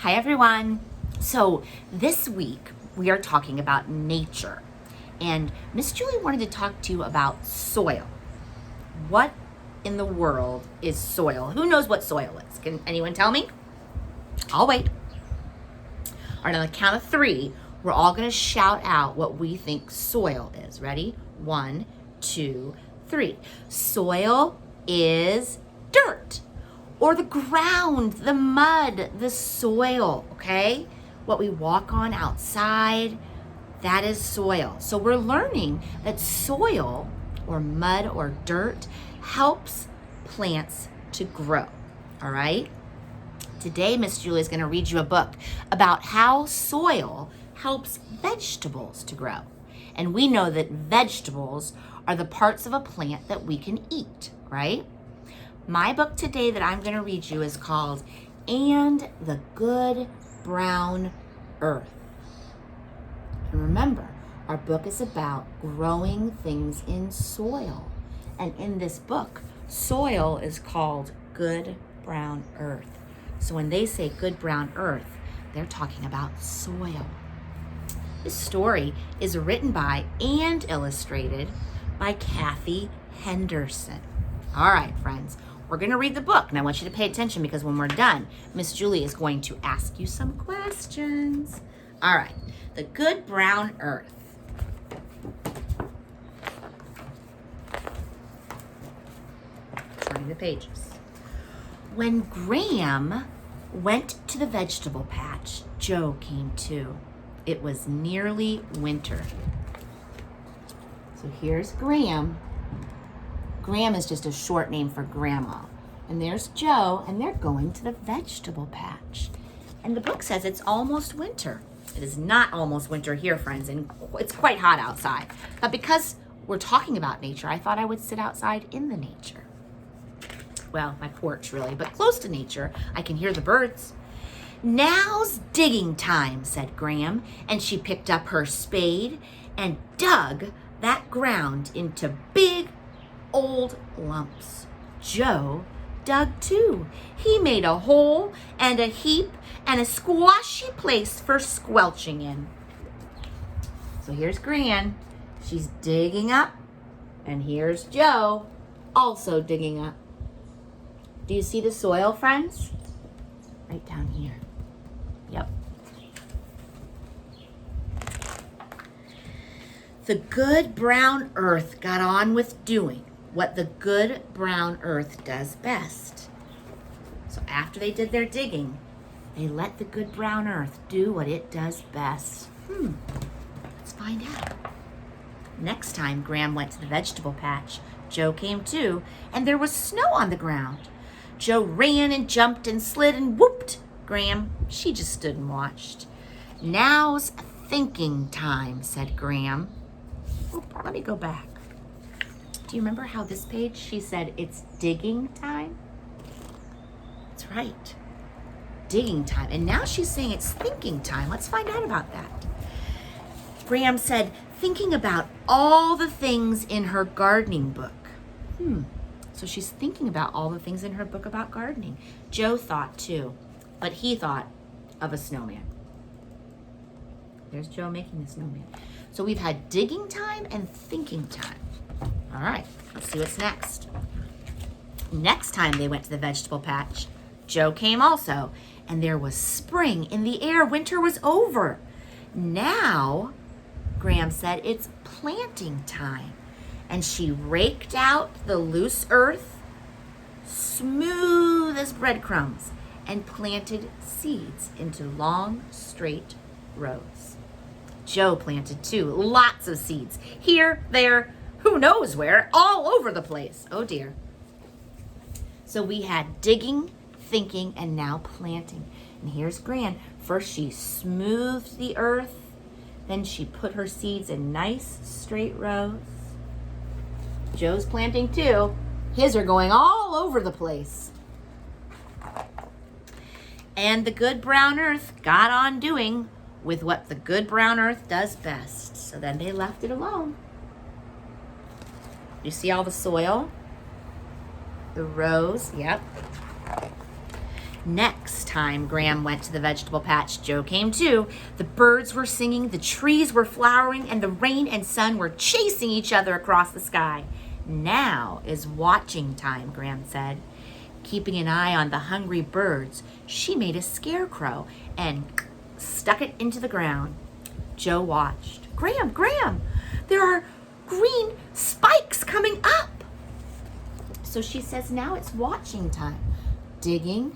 Hi everyone. So this week we are talking about nature, and Miss Julie wanted to talk to you about soil. What in the world is soil? Who knows what soil is? Can anyone tell me? I'll wait. All right, on the count of 3, we're all going to shout out what we think soil is. Ready? 1, 2, 3. Soil is dirt, or the ground, the mud, the soil, okay? What we walk on outside, that is soil. So we're learning that soil, or mud or dirt, helps plants to grow, all right? Today, Miss Julie is going to read you a book about how soil helps vegetables to grow. And we know that vegetables are the parts of a plant that we can eat, right? My book today that I'm going to read you is called And the Good Brown Earth. And remember, our book is about growing things in soil. And in this book, soil is called Good Brown Earth. So when they say good brown earth, they're talking about soil. This story is written by and illustrated by Kathy Henderson. All right, friends, we're going to read the book, and I want you to pay attention because when we're done, Miss Julie is going to ask you some questions. All right, The Good Brown Earth. Turning the pages. When Graham went to the vegetable patch, Joe came too. It was nearly winter. So here's Graham. Graham is just a short name for Grandma. And there's Joe, and they're going to the vegetable patch. And the book says it's almost winter. It is not almost winter here, friends, and it's quite hot outside. But because we're talking about nature, I thought I would sit outside in the nature. Well, my porch really, but close to nature. I can hear the birds. Now's digging time, said Graham, and she picked up her spade and dug that ground into big old lumps. Joe dug too. He made a hole and a heap and a squashy place for squelching in. So here's Gran. She's digging up, and here's Joe also digging up. Do you see the soil, friends? Right down here. Yep. The good brown earth got on with doing what the good brown earth does best. So after they did their digging, they let the good brown earth do what it does best. Let's find out. Next time Graham went to the vegetable patch, Joe came too, and there was snow on the ground. Joe ran and jumped and slid and whooped. Graham, she just stood and watched. Now's thinking time, said Graham. Let me go back. Do you remember how this page, she said it's digging time? That's right. Digging time. And now she's saying it's thinking time. Let's find out about that. Graham said, thinking about all the things in her gardening book. So she's thinking about all the things in her book about gardening. Joe thought too, but he thought of a snowman. There's Joe making the snowman. So we've had digging time and thinking time. All right, let's see what's next. Next time they went to the vegetable patch, Joe came also, and there was spring in the air. Winter was over. Now, Graham said, it's planting time. And she raked out the loose earth, smooth as breadcrumbs, and planted seeds into long, straight rows. Joe planted too, lots of seeds. Here, there, who knows where, all over the place. Oh dear. So we had digging, thinking, and now planting. And here's Gran. First she smoothed the earth, then she put her seeds in nice, straight rows. Joe's planting too. His are going all over the place. And the good brown earth got on doing with what the good brown earth does best. So then they left it alone. You see all the soil? The rows, yep. Next time Graham went to the vegetable patch, Joe came too. The birds were singing, the trees were flowering, and the rain and sun were chasing each other across the sky. Now is watching time, Graham said. Keeping an eye on the hungry birds, she made a scarecrow and stuck it into the ground. Joe watched. Graham, there are green spikes coming up. So she says, now it's watching time. Digging,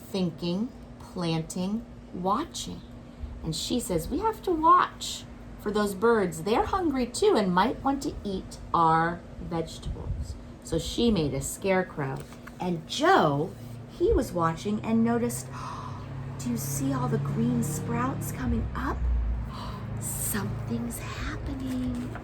thinking, planting, watching. And she says, we have to watch for those birds. They're hungry too and might want to eat our vegetables. So she made a scarecrow. And Joe, he was watching and noticed, do you see all the green sprouts coming up? Something's happening.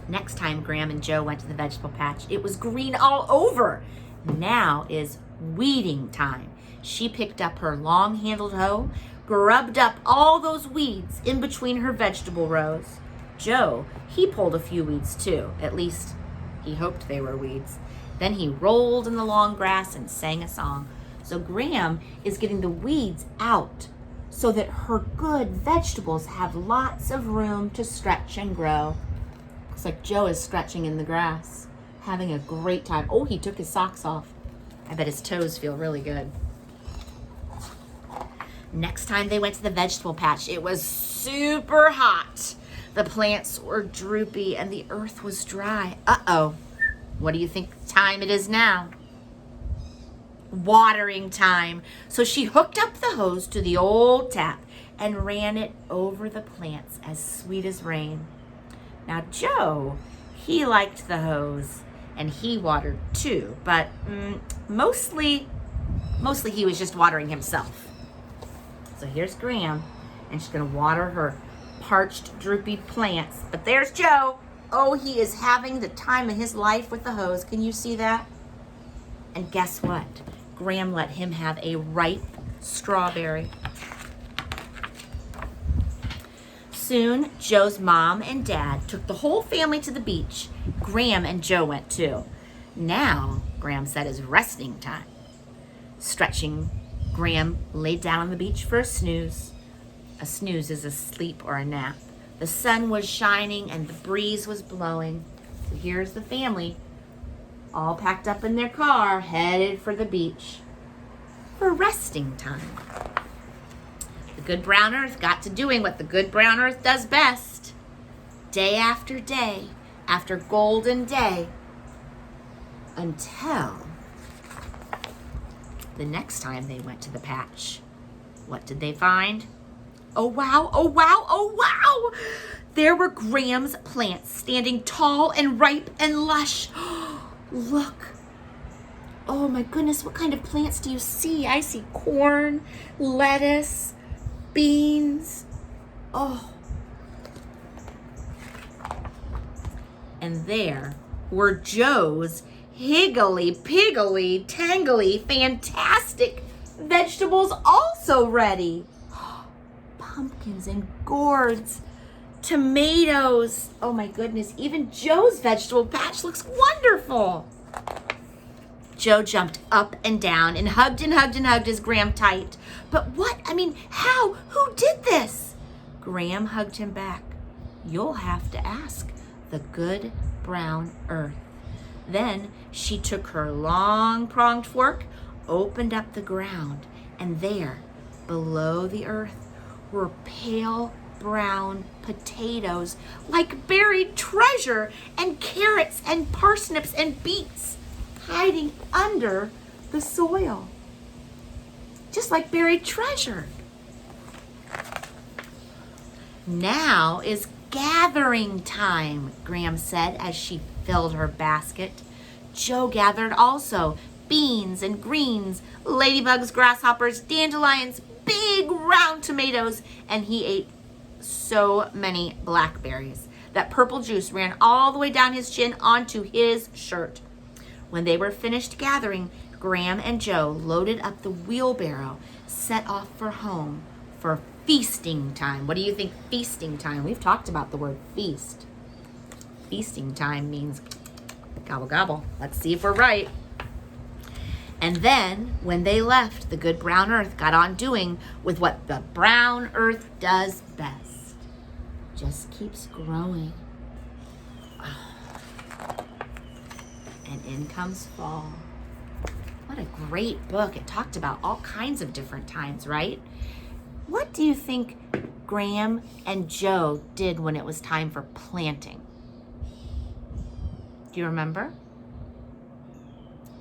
Next time Graham and Joe went to the vegetable patch, it was green all over. Now is weeding time. She picked up her long-handled hoe, grubbed up all those weeds in between her vegetable rows. Joe, he pulled a few weeds too. At least he hoped they were weeds. Then he rolled in the long grass and sang a song. So Graham is getting the weeds out so that her good vegetables have lots of room to stretch and grow. Looks like Joe is stretching in the grass, having a great time. Oh, he took his socks off. I bet his toes feel really good. Next time they went to the vegetable patch, it was super hot. The plants were droopy and the earth was dry. Uh-oh. What do you think time it is now? Watering time. So she hooked up the hose to the old tap and ran it over the plants as sweet as rain. Now Joe, he liked the hose and he watered too, but mostly he was just watering himself. So here's Graham, and she's gonna water her parched, droopy plants. But there's Joe. Oh, he is having the time of his life with the hose. Can you see that? And guess what? Graham let him have a ripe strawberry. Soon, Joe's mom and dad took the whole family to the beach. Graham and Joe went too. Now, Graham said, is resting time. Stretching, Graham laid down on the beach for a snooze. A snooze is a sleep or a nap. The sun was shining and the breeze was blowing. So here's the family, all packed up in their car, headed for the beach for resting time. The good brown earth got to doing what the good brown earth does best. Day after day, after golden day, until the next time they went to the patch. What did they find? Oh wow, oh wow, oh wow! There were Graham's plants standing tall and ripe and lush. Look. Oh my goodness, what kind of plants do you see? I see corn, lettuce, beans. Oh. And there were Joe's higgly-piggly, tangly, fantastic vegetables also ready. Pumpkins and gourds, tomatoes. Oh my goodness, even Joe's vegetable patch looks wonderful. Joe jumped up and down and hugged his Graham tight. But what? How? Who did this? Graham hugged him back. You'll have to ask the good brown earth. Then she took her long-pronged fork, opened up the ground, and there, below the earth, were pale brown potatoes like buried treasure, and carrots and parsnips and beets hiding under the soil. Just like buried treasure. Now is gathering time, Graham said as she filled her basket. Joe gathered also beans and greens, ladybugs, grasshoppers, dandelions, big round tomatoes, and he ate so many blackberries that purple juice ran all the way down his chin onto his shirt. When they were finished gathering, Graham and Joe loaded up the wheelbarrow, set off for home for feasting time. What do you think feasting time? We've talked about the word feast. Feasting time means gobble gobble. Let's see if we're right. And then when they left, the good brown earth got on doing with what the brown earth does best. Just keeps growing. And in comes fall. What a great book. It talked about all kinds of different times, right? What do you think Graham and Joe did when it was time for planting? Do you remember?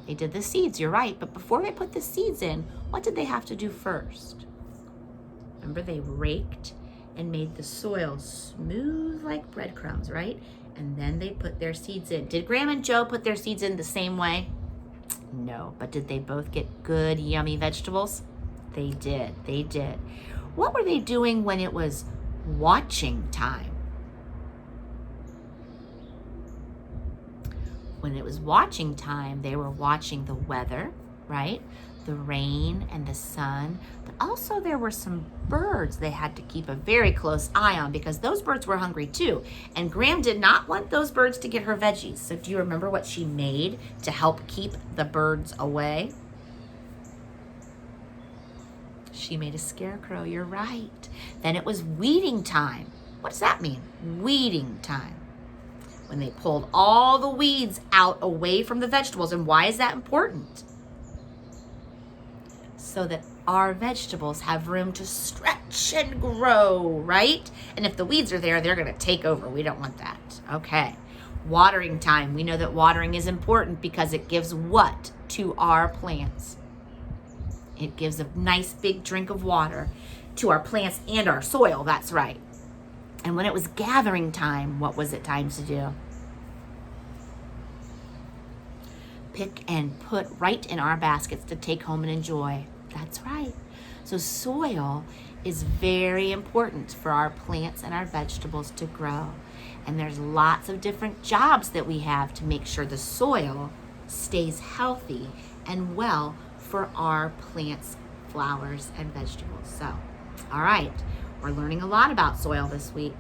They did the seeds, you're right. But before they put the seeds in, what did they have to do first? Remember, they raked and made the soil smooth like breadcrumbs, right? And then they put their seeds in. Did Graham and Joe put their seeds in the same way? No, but did they both get good, yummy vegetables? They did, they did. What were they doing when it was watching time? When it was watching time, they were watching the weather, right? The rain and the sun, but also there were some birds they had to keep a very close eye on because those birds were hungry too. And Graham did not want those birds to get her veggies. So do you remember what she made to help keep the birds away? She made a scarecrow, you're right. Then it was weeding time. What does that mean? Weeding time. When they pulled all the weeds out away from the vegetables. And why is that important? So that our vegetables have room to stretch and grow, right? And if the weeds are there, they're going to take over. We don't want that. Okay. Watering time. We know that watering is important because it gives what to our plants? It gives a nice big drink of water to our plants and our soil. That's right. And when it was gathering time, what was it time to do? Pick and put right in our baskets to take home and enjoy. That's right. So soil is very important for our plants and our vegetables to grow. And there's lots of different jobs that we have to make sure the soil stays healthy and well for our plants, flowers, and vegetables. So, all right, we're learning a lot about soil this week.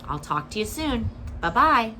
I'll talk to you soon. Bye-bye.